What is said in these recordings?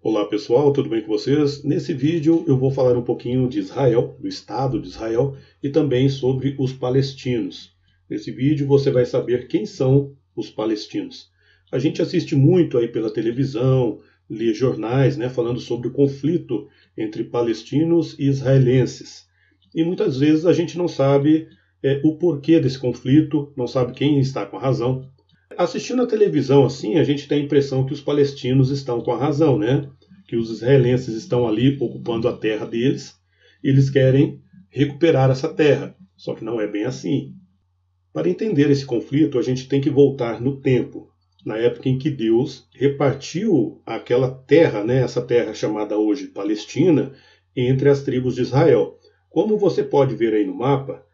Olá pessoal, tudo bem com vocês? Nesse vídeo eu vou falar um pouquinho de Israel, do Estado de Israel e também sobre os palestinos. Nesse vídeo você vai saber quem são os palestinos. A gente assiste muito aí pela televisão, lê jornais, falando sobre o conflito entre palestinos e israelenses. E muitas vezes a gente não sabe o porquê desse conflito, não sabe quem está com a razão. Assistindo a televisão assim, a gente tem a impressão que os palestinos estão com a razão, que os israelenses estão ali ocupando a terra deles, e eles querem recuperar essa terra. Só que não é bem assim. Para entender esse conflito, a gente tem que voltar no tempo, na época em que Deus repartiu aquela terra, essa terra chamada hoje Palestina, entre as tribos de Israel. Como você pode ver aí no mapa,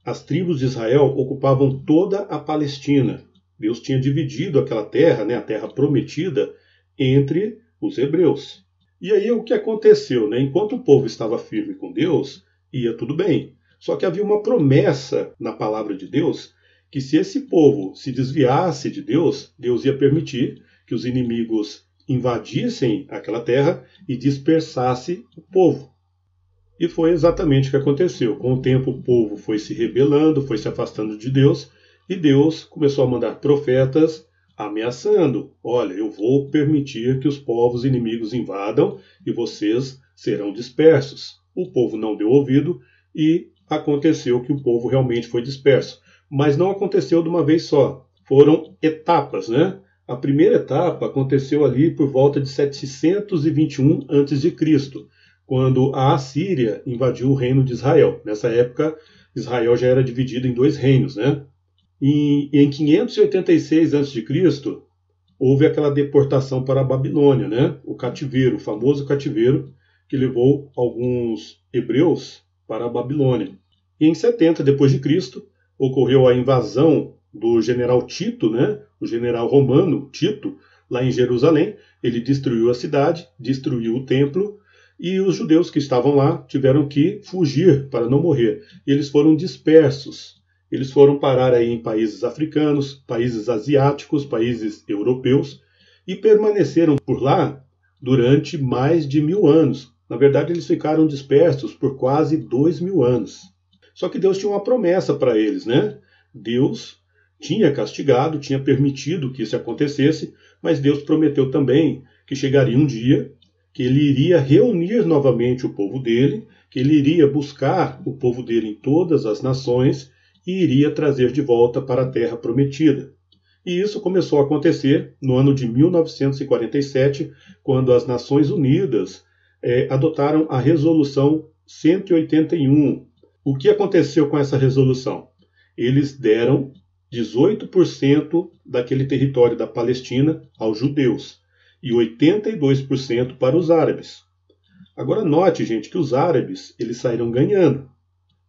as tribos de Israel ocupavam toda a Palestina. Deus tinha dividido aquela terra, a terra prometida, entre os hebreus. E aí o que aconteceu? Enquanto o povo estava firme com Deus, ia tudo bem. Só que havia uma promessa na palavra de Deus que se esse povo se desviasse de Deus, Deus ia permitir que os inimigos invadissem aquela terra e dispersasse o povo. E foi exatamente o que aconteceu. Com o tempo o povo foi se rebelando, foi se afastando de Deus, e Deus começou a mandar profetas ameaçando: olha, eu vou permitir que os povos inimigos invadam e vocês serão dispersos. O povo não deu ouvido e aconteceu que o povo realmente foi disperso. Mas não aconteceu de uma vez só. Foram etapas, A primeira etapa aconteceu ali por volta de 721 a.C., quando a Assíria invadiu o reino de Israel. Nessa época, Israel já era dividido em dois reinos, E em 586 a.C., houve aquela deportação para a Babilônia, o cativeiro, o famoso cativeiro que levou alguns hebreus para a Babilônia. E em 70 d.C., ocorreu a invasão do general Tito, o general romano Tito, lá em Jerusalém. Ele destruiu a cidade, destruiu o templo, e os judeus que estavam lá tiveram que fugir para não morrer. E eles foram dispersos. Eles foram parar aí em países africanos, países asiáticos, países europeus, e permaneceram por lá durante mais de 1000 anos. Na verdade, eles ficaram dispersos por quase 2000 anos. Só que Deus tinha uma promessa para eles, Deus tinha castigado, tinha permitido que isso acontecesse, mas Deus prometeu também que chegaria um dia que ele iria reunir novamente o povo dele, que ele iria buscar o povo dele em todas as nações e iria trazer de volta para a terra prometida. E isso começou a acontecer no ano de 1947, quando as Nações Unidas adotaram a Resolução 181. O que aconteceu com essa resolução? Eles deram 18% daquele território da Palestina aos judeus e 82% para os árabes. Agora note, gente, que os árabes eles saíram ganhando.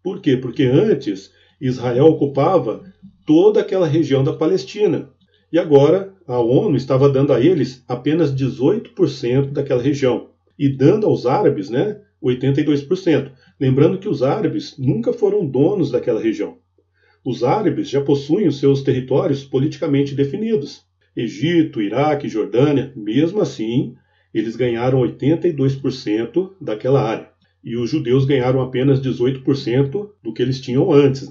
Por quê? Porque antes Israel ocupava toda aquela região da Palestina. E agora a ONU estava dando a eles apenas 18% daquela região. E dando aos árabes 82%. Lembrando que os árabes nunca foram donos daquela região. Os árabes já possuem os seus territórios politicamente definidos. Egito, Iraque, Jordânia, mesmo assim, eles ganharam 82% daquela área. E os judeus ganharam apenas 18% do que eles tinham antes,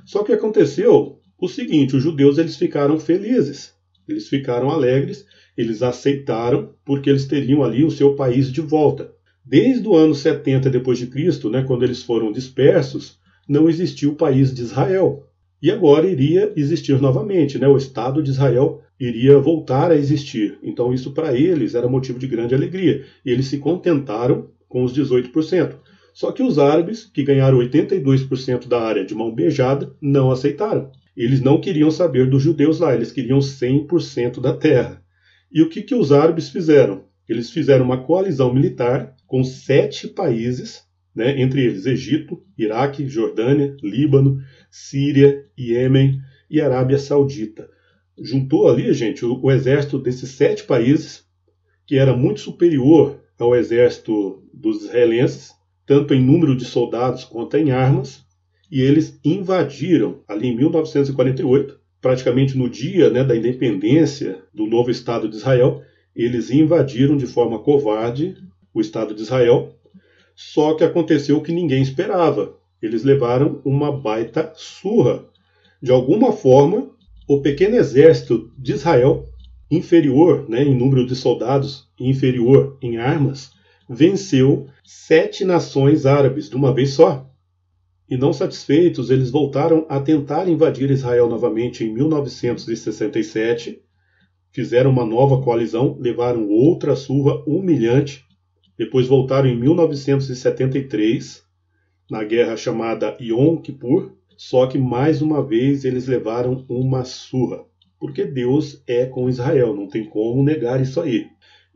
Só que aconteceu o seguinte: os judeus eles ficaram felizes, eles ficaram alegres, eles aceitaram porque eles teriam ali o seu país de volta. Desde o ano 70 d.C., quando eles foram dispersos, não existia o país de Israel. E agora iria existir novamente, o Estado de Israel iria voltar a existir. Então isso para eles era motivo de grande alegria. E eles se contentaram com os 18%. Só que os árabes, que ganharam 82% da área de mão beijada, não aceitaram. Eles não queriam saber dos judeus lá, eles queriam 100% da terra. E o que os árabes fizeram? Eles fizeram uma coalizão militar com 7 países, entre eles Egito, Iraque, Jordânia, Líbano, Síria, Iêmen e Arábia Saudita. Juntou ali, gente, o exército desses 7 países, que era muito superior ao exército dos israelenses, tanto em número de soldados quanto em armas, e eles invadiram ali em 1948, praticamente no dia, né, da independência do novo Estado de Israel. Eles invadiram de forma covarde o Estado de Israel, só que aconteceu o que ninguém esperava. Eles levaram uma baita surra. De alguma forma, o pequeno exército de Israel, inferior, né, em número de soldados e inferior em armas, venceu 7 nações árabes de uma vez só. E não satisfeitos, eles voltaram a tentar invadir Israel novamente em 1967, fizeram uma nova coalizão, levaram outra surra humilhante, depois voltaram em 1973, na guerra chamada Yom Kippur, só que mais uma vez eles levaram uma surra, porque Deus é com Israel, não tem como negar isso aí.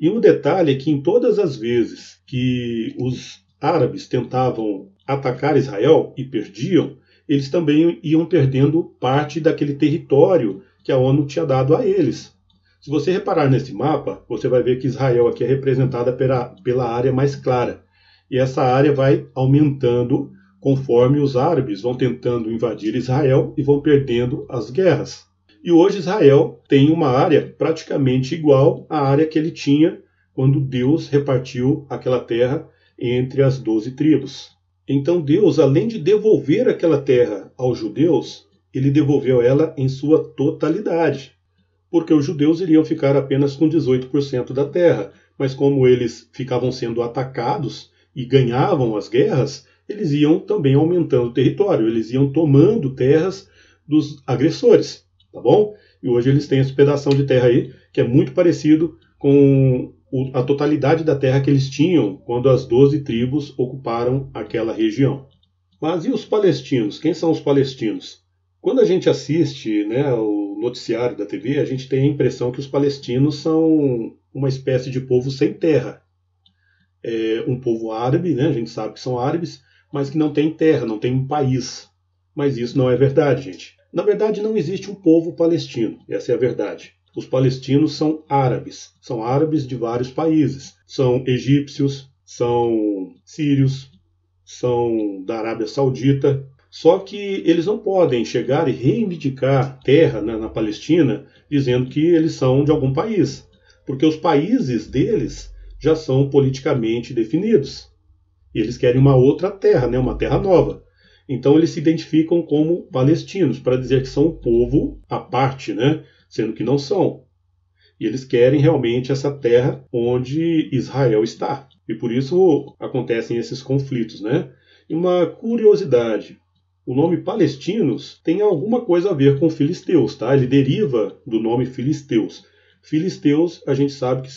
E um detalhe é que em todas as vezes que os árabes tentavam atacar Israel e perdiam, eles também iam perdendo parte daquele território que a ONU tinha dado a eles. Se você reparar nesse mapa, você vai ver que Israel aqui é representada pela área mais clara. E essa área vai aumentando conforme os árabes vão tentando invadir Israel e vão perdendo as guerras. E hoje Israel tem uma área praticamente igual à área que ele tinha quando Deus repartiu aquela terra entre as 12 tribos. Então Deus, além de devolver aquela terra aos judeus, ele devolveu ela em sua totalidade. Porque os judeus iriam ficar apenas com 18% da terra, mas como eles ficavam sendo atacados e ganhavam as guerras, eles iam também aumentando o território, eles iam tomando terras dos agressores, tá bom? E hoje eles têm esse pedação de terra aí, que é muito parecido com a totalidade da terra que eles tinham quando as 12 tribos ocuparam aquela região. Mas e os palestinos? Quem são os palestinos? Quando a gente assiste, né, o noticiário da TV, a gente tem a impressão que os palestinos são uma espécie de povo sem terra. É um povo árabe, né, a gente sabe que são árabes, mas que não tem terra, não tem um país. Mas isso não é verdade, gente. Na verdade, não existe um povo palestino, essa é a verdade. Os palestinos são árabes de vários países. São egípcios, são sírios, são da Arábia Saudita. Só que eles não podem chegar e reivindicar terra na Palestina dizendo que eles são de algum país, porque os países deles já são politicamente definidos. E eles querem uma outra terra, né, uma terra nova. Então eles se identificam como palestinos, para dizer que são um povo à parte, né, sendo que não são. E eles querem realmente essa terra onde Israel está. E por isso acontecem esses conflitos, né? E uma curiosidade. O nome palestinos tem alguma coisa a ver com filisteus, tá? Ele deriva do nome filisteus. Filisteus, a gente sabe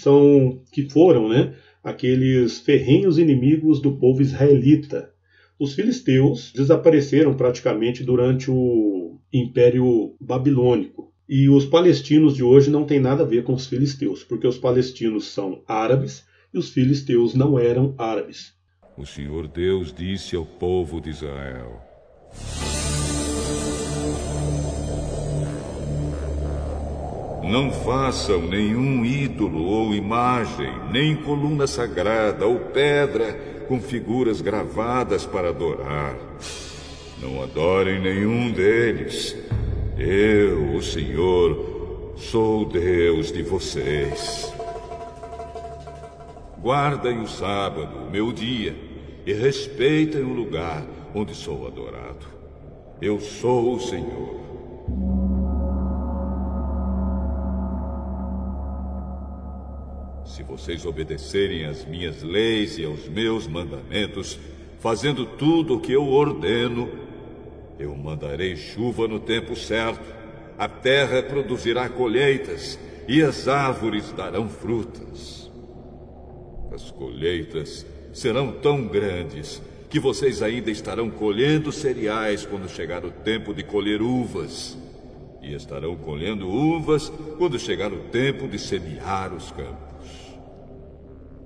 que foram, né, aqueles ferrenhos inimigos do povo israelita. Os filisteus desapareceram praticamente durante o Império Babilônico. E os palestinos de hoje não têm nada a ver com os filisteus, porque os palestinos são árabes e os filisteus não eram árabes. O Senhor Deus disse ao povo de Israel: não façam nenhum ídolo ou imagem, nem coluna sagrada ou pedra com figuras gravadas para adorar. Não adorem nenhum deles. Eu, o Senhor, sou Deus de vocês. Guardem o sábado, meu dia, e respeitem o lugar onde sou adorado. Eu sou o Senhor. Se vocês obedecerem às minhas leis e aos meus mandamentos, fazendo tudo o que eu ordeno, eu mandarei chuva no tempo certo, a terra produzirá colheitas e as árvores darão frutas. As colheitas serão tão grandes que vocês ainda estarão colhendo cereais quando chegar o tempo de colher uvas, e estarão colhendo uvas quando chegar o tempo de semear os campos.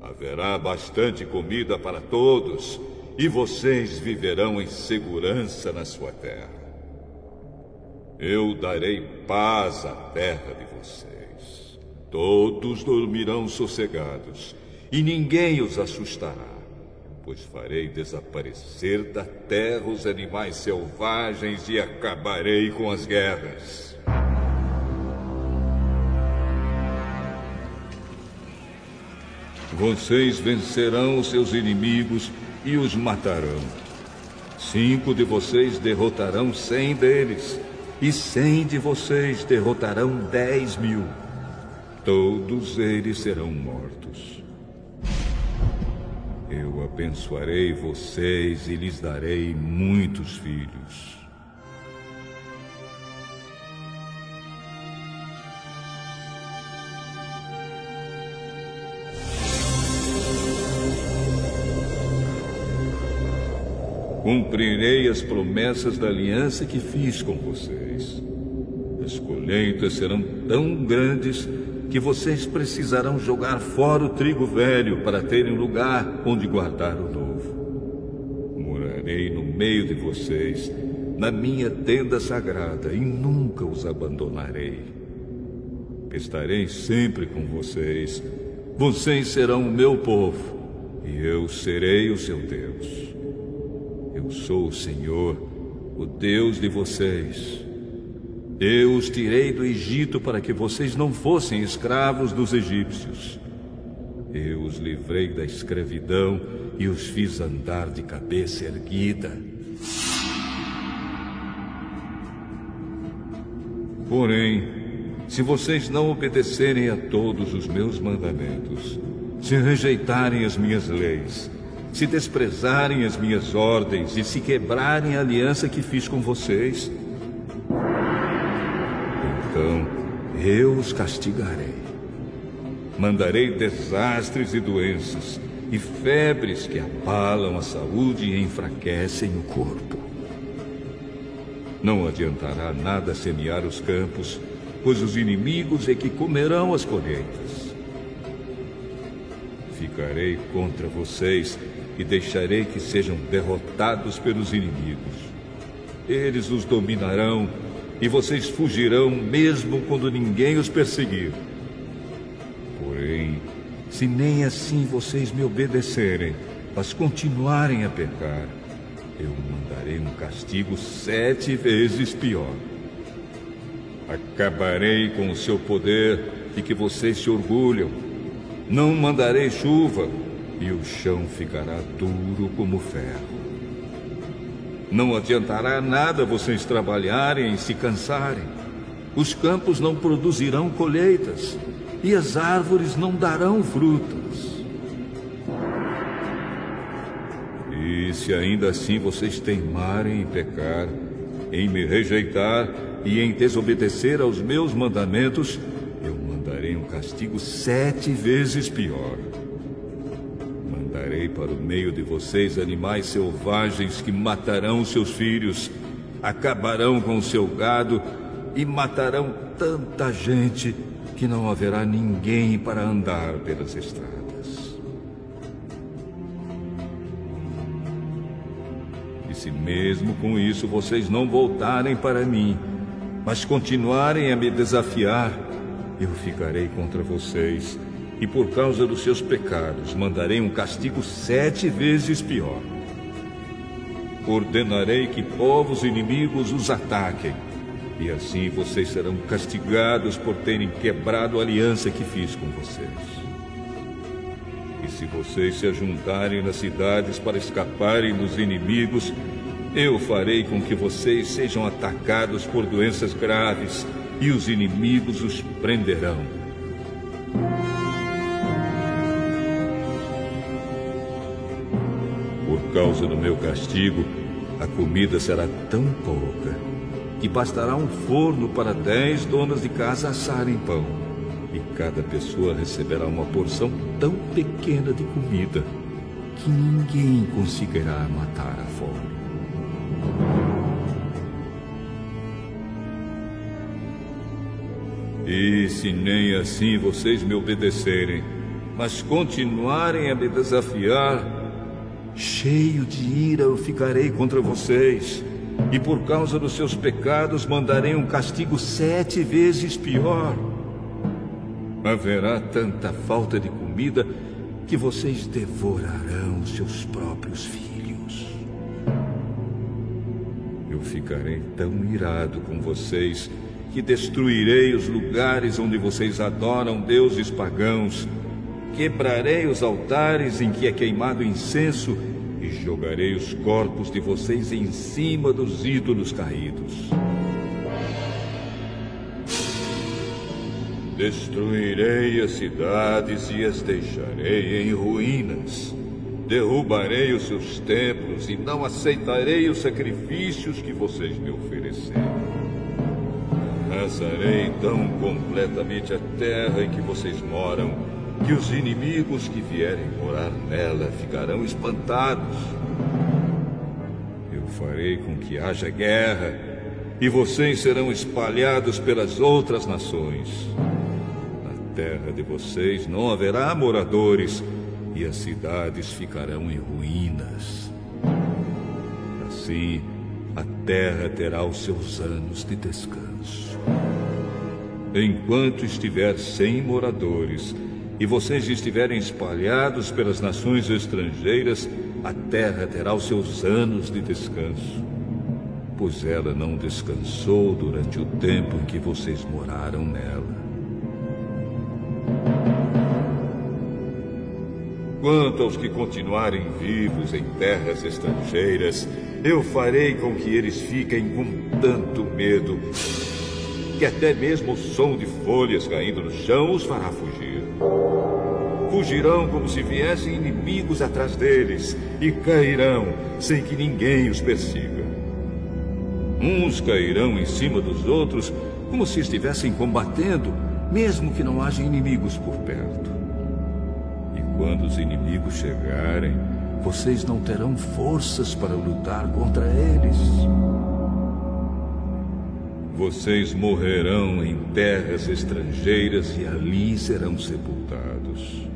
Haverá bastante comida para todos, e vocês viverão em segurança na sua terra. Eu darei paz à terra de vocês. Todos dormirão sossegados, e ninguém os assustará. pois farei desaparecer da terra os animais selvagens e acabarei com as guerras. Vocês vencerão os seus inimigos e os matarão. 5 de vocês derrotarão 100 deles, e 100 de vocês derrotarão 10.000. Todos eles serão mortos. Eu abençoarei vocês e lhes darei muitos filhos. Cumprirei as promessas da aliança que fiz com vocês. As colheitas serão tão grandes que vocês precisarão jogar fora o trigo velho para terem lugar onde guardar o novo. Morarei no meio de vocês, na minha tenda sagrada, e nunca os abandonarei. Estarei sempre com vocês. Vocês serão o meu povo, e eu serei o seu Deus. Eu sou o Senhor, o Deus de vocês. Eu os tirei do Egito para que vocês não fossem escravos dos egípcios. Eu os livrei da escravidão e os fiz andar de cabeça erguida. Porém, se vocês não obedecerem a todos os meus mandamentos, se rejeitarem as minhas leis, se desprezarem as minhas ordens e se quebrarem a aliança que fiz com vocês, então eu os castigarei. Mandarei desastres e doenças, e febres que abalam a saúde e enfraquecem o corpo. Não adiantará nada semear os campos, pois os inimigos é que comerão as colheitas. Ficarei contra vocês e deixarei que sejam derrotados pelos inimigos. Eles os dominarão e vocês fugirão mesmo quando ninguém os perseguir. Porém, se nem assim vocês me obedecerem, mas continuarem a pecar, eu mandarei um castigo 7 vezes pior. Acabarei com o seu poder e que vocês se orgulham. Não mandarei chuva e o chão ficará duro como ferro. Não adiantará nada vocês trabalharem e se cansarem. Os campos não produzirão colheitas e as árvores não darão frutas. E se ainda assim vocês teimarem em pecar, em me rejeitar e em desobedecer aos meus mandamentos, eu mandarei um castigo 7 vezes pior. Mandarei para o meio de vocês animais selvagens que matarão seus filhos, acabarão com o seu gado e matarão tanta gente que não haverá ninguém para andar pelas estradas. E se mesmo com isso vocês não voltarem para mim, mas continuarem a me desafiar, eu ficarei contra vocês, e por causa dos seus pecados mandarei um castigo 7 vezes pior. Ordenarei que povos inimigos os ataquem, e assim vocês serão castigados por terem quebrado a aliança que fiz com vocês. E se vocês se ajuntarem nas cidades para escaparem dos inimigos, eu farei com que vocês sejam atacados por doenças graves, e os inimigos os prenderão. Por causa do meu castigo, a comida será tão pouca que bastará um forno para 10 donas de casa assarem pão, e cada pessoa receberá uma porção tão pequena de comida que ninguém conseguirá matar a fome. E se nem assim vocês me obedecerem, mas continuarem a me desafiar, cheio de ira eu ficarei contra vocês, e por causa dos seus pecados mandarei um castigo 7 vezes pior. Haverá tanta falta de comida que vocês devorarão seus próprios filhos. Eu ficarei tão irado com vocês que destruirei os lugares onde vocês adoram deuses pagãos, quebrarei os altares em que é queimado incenso e jogarei os corpos de vocês em cima dos ídolos caídos. Destruirei as cidades e as deixarei em ruínas. Derrubarei os seus templos e não aceitarei os sacrifícios que vocês me ofereceram. Arrasarei tão completamente a terra em que vocês moram que os inimigos que vierem morar nela ficarão espantados. Eu farei com que haja guerra e vocês serão espalhados pelas outras nações. Na terra de vocês não haverá moradores e as cidades ficarão em ruínas. Assim, a terra terá os seus anos de descanso. Enquanto estiver sem moradores e vocês estiverem espalhados pelas nações estrangeiras, a terra terá os seus anos de descanso, pois ela não descansou durante o tempo em que vocês moraram nela. Quanto aos que continuarem vivos em terras estrangeiras, eu farei com que eles fiquem com tanto medo que até mesmo o som de folhas caindo no chão os fará fugir. Fugirão como se viessem inimigos atrás deles e cairão sem que ninguém os persiga. Uns cairão em cima dos outros como se estivessem combatendo, mesmo que não haja inimigos por perto. E quando os inimigos chegarem, vocês não terão forças para lutar contra eles. Vocês morrerão em terras estrangeiras e ali serão sepultados.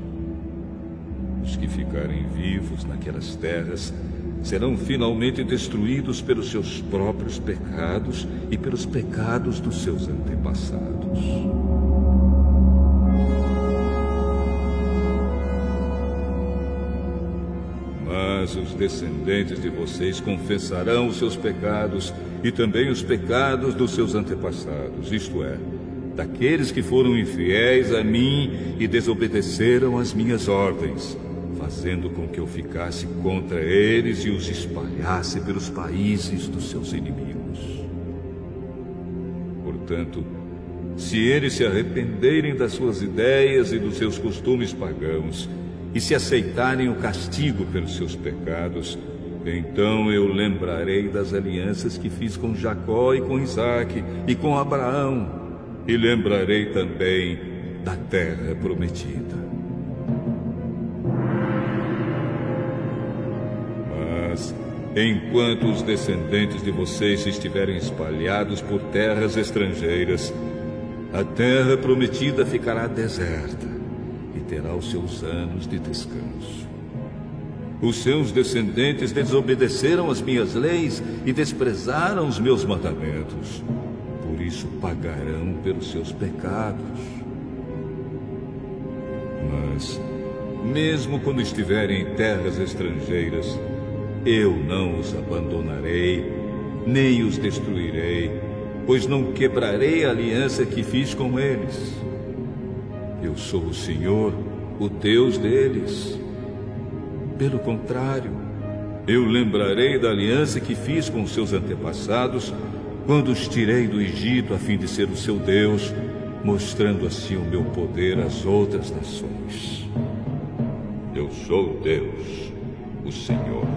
Os que ficarem vivos naquelas terras serão finalmente destruídos pelos seus próprios pecados e pelos pecados dos seus antepassados. Mas os descendentes de vocês confessarão os seus pecados e também os pecados dos seus antepassados, isto é, daqueles que foram infiéis a mim e desobedeceram às minhas ordens, fazendo com que eu ficasse contra eles e os espalhasse pelos países dos seus inimigos. Portanto, se eles se arrependerem das suas ideias e dos seus costumes pagãos, e se aceitarem o castigo pelos seus pecados, então eu lembrarei das alianças que fiz com Jacó e com Isaque e com Abraão, e lembrarei também da terra prometida. Mas, enquanto os descendentes de vocês estiverem espalhados por terras estrangeiras, a terra prometida ficará deserta e terá os seus anos de descanso. Os seus descendentes desobedeceram às minhas leis e desprezaram os meus mandamentos. Por isso pagarão pelos seus pecados. Mas, mesmo quando estiverem em terras estrangeiras, eu não os abandonarei, nem os destruirei, pois não quebrarei a aliança que fiz com eles. Eu sou o Senhor, o Deus deles. Pelo contrário, eu lembrarei da aliança que fiz com seus antepassados quando os tirei do Egito a fim de ser o seu Deus, mostrando assim o meu poder às outras nações. Eu sou Deus, o Senhor.